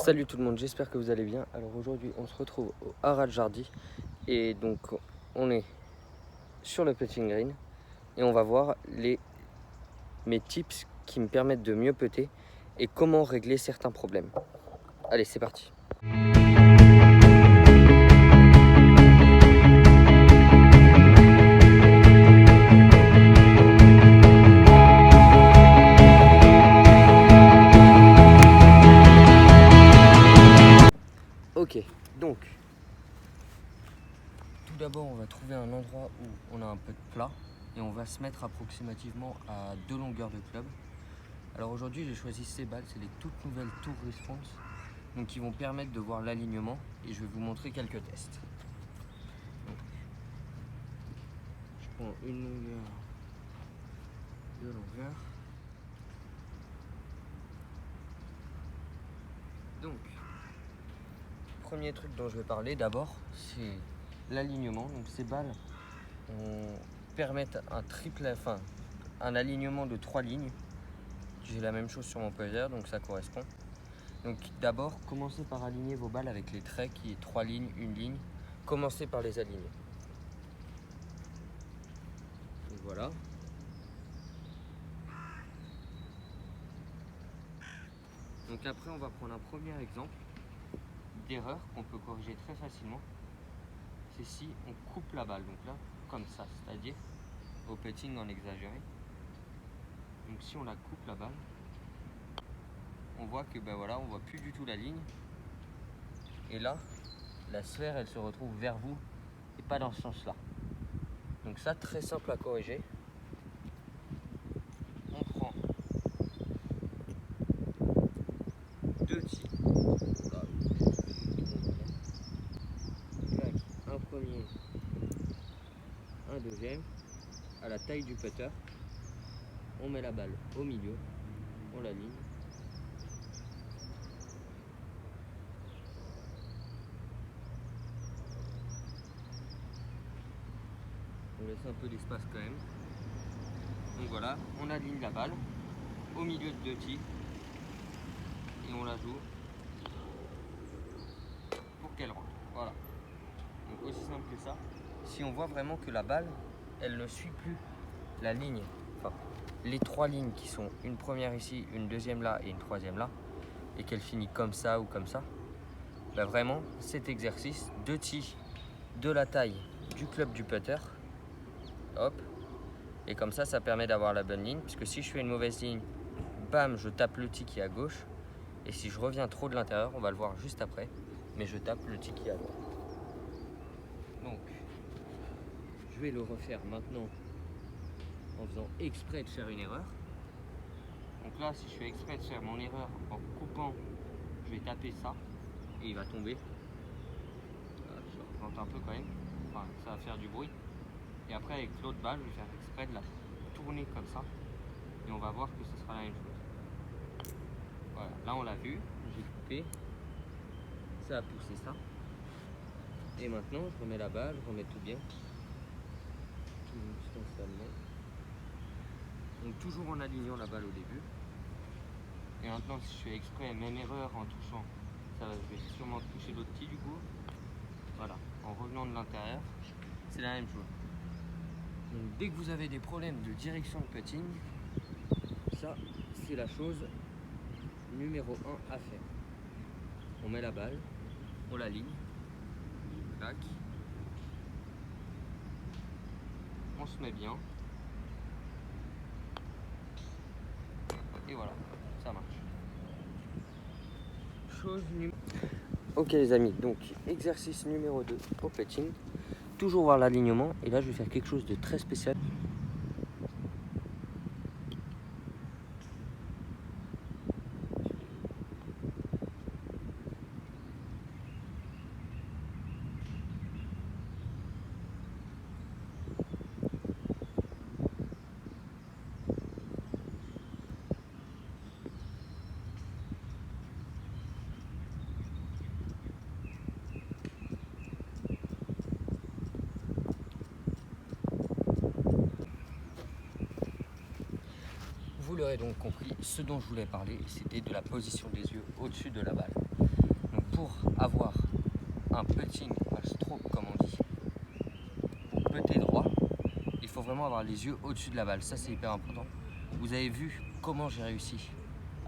Salut tout le monde, j'espère que vous allez bien. Alors aujourd'hui on se retrouve au Haras Jardy et donc on est sur le putting green et on va voir mes tips qui me permettent de mieux putter et comment régler certains problèmes. Allez, c'est parti. Ok, donc tout d'abord on va trouver un endroit où on a un peu de plat et on va se mettre approximativement à 2 longueurs de club. Alors aujourd'hui j'ai choisi ces balles, c'est les toutes nouvelles Tour Response, donc qui vont permettre de voir l'alignement et je vais vous montrer quelques tests. Donc, je prends une longueur, 2 longueurs. Donc, premier truc dont je vais parler d'abord, c'est l'alignement. Donc ces balles permettent un alignement de 3 lignes. J'ai la même chose sur mon putter, donc ça correspond. Donc d'abord, commencez par aligner vos balles avec les traits qui est 3 lignes, 1 ligne. Commencez par les aligner. Donc voilà. Donc après, on va prendre un premier exemple d'erreur qu'on peut corriger très facilement. C'est si on coupe la balle, donc là, comme ça, c'est-à-dire au putting en exagéré. Donc si on la coupe la balle, on voit que on voit plus du tout la ligne. Et là, la sphère, elle se retrouve vers vous et pas dans ce sens-là. Donc ça, très simple à corriger. On prend 2 tis. Un premier, un deuxième, à la taille du putter. On met la balle au milieu, on l'aligne. On laisse un peu d'espace quand même. Donc voilà, on aligne la balle au milieu de 2 tis et on la joue pour qu'elle rentre. Voilà. Donc aussi simple que ça. Si on voit vraiment que la balle, elle ne suit plus la ligne, enfin les 3 lignes qui sont une première ici, une deuxième là et une troisième là, et qu'elle finit comme ça ou comme ça, vraiment cet exercice, 2 tis de la taille du club du putter, hop, et comme ça permet d'avoir la bonne ligne, puisque si je fais une mauvaise ligne, bam, je tape le tee qui est à gauche, et si je reviens trop de l'intérieur, on va le voir juste après, mais je tape le tee qui est à droite. Donc, je vais le refaire maintenant en faisant exprès de faire une erreur. Donc là, si je fais exprès de faire mon erreur en coupant, je vais taper ça, et il va tomber. Je représente un peu quand même, enfin, ça va faire du bruit. Et après, avec l'autre balle, je vais faire exprès de la tourner comme ça, et on va voir que ce sera la même chose. Voilà, là on l'a vu, j'ai coupé, ça a poussé ça. Et maintenant, je remets la balle, je remets tout bien. Donc toujours en alignant la balle au début. Et maintenant, si je fais exprès, même erreur en touchant, je vais sûrement toucher l'autre tee du coup. Voilà, en revenant de l'intérieur, c'est la même chose. Donc dès que vous avez des problèmes de direction de putting, ça c'est la chose numéro 1 à faire. On met la balle, on l'aligne, tac, on se met bien, et voilà, ça marche. Ok les amis, donc exercice numéro 2 au putting, toujours voir l'alignement, et là je vais faire quelque chose de très spécial. Vous l'aurez donc compris, ce dont je voulais parler, c'était de la position des yeux au-dessus de la balle. un putting, un stroke comme on dit, pour putter droit, il faut vraiment avoir les yeux au-dessus de la balle. Ça, c'est hyper important. Vous avez vu comment j'ai réussi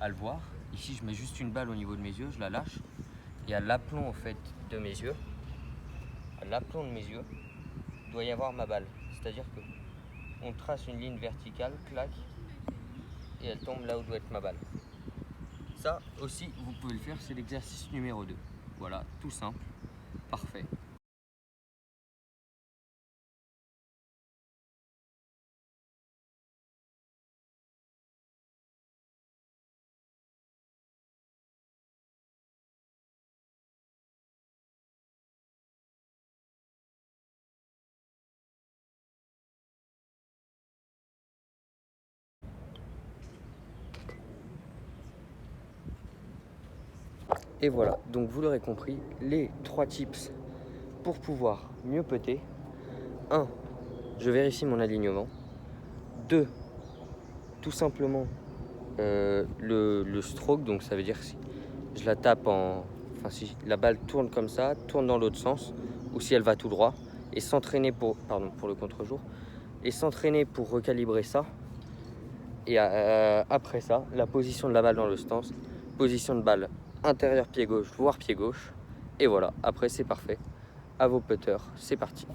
à le voir. Ici, je mets juste une balle au niveau de mes yeux, je la lâche. Et à l'aplomb au fait de mes yeux, à l'aplomb de mes yeux, il doit y avoir ma balle. C'est-à-dire que on trace une ligne verticale, clac, et elle tombe là où doit être ma balle. Ça aussi, vous pouvez le faire, c'est l'exercice numéro 2. Voilà, tout simple, parfait. Et voilà, donc vous l'aurez compris, les 3 tips pour pouvoir mieux putter. 1. Je vérifie mon alignement. 2. Tout simplement le stroke, donc ça veut dire si je la tape en... Enfin, si la balle tourne comme ça, tourne dans l'autre sens, ou si elle va tout droit, et s'entraîner pour... Pardon, pour le contre-jour. Et s'entraîner pour recalibrer ça. Et après ça, la position de la balle dans le stance, position de balle intérieur pied gauche, voire pied gauche. Et voilà, après c'est parfait. À vos putters, c'est parti.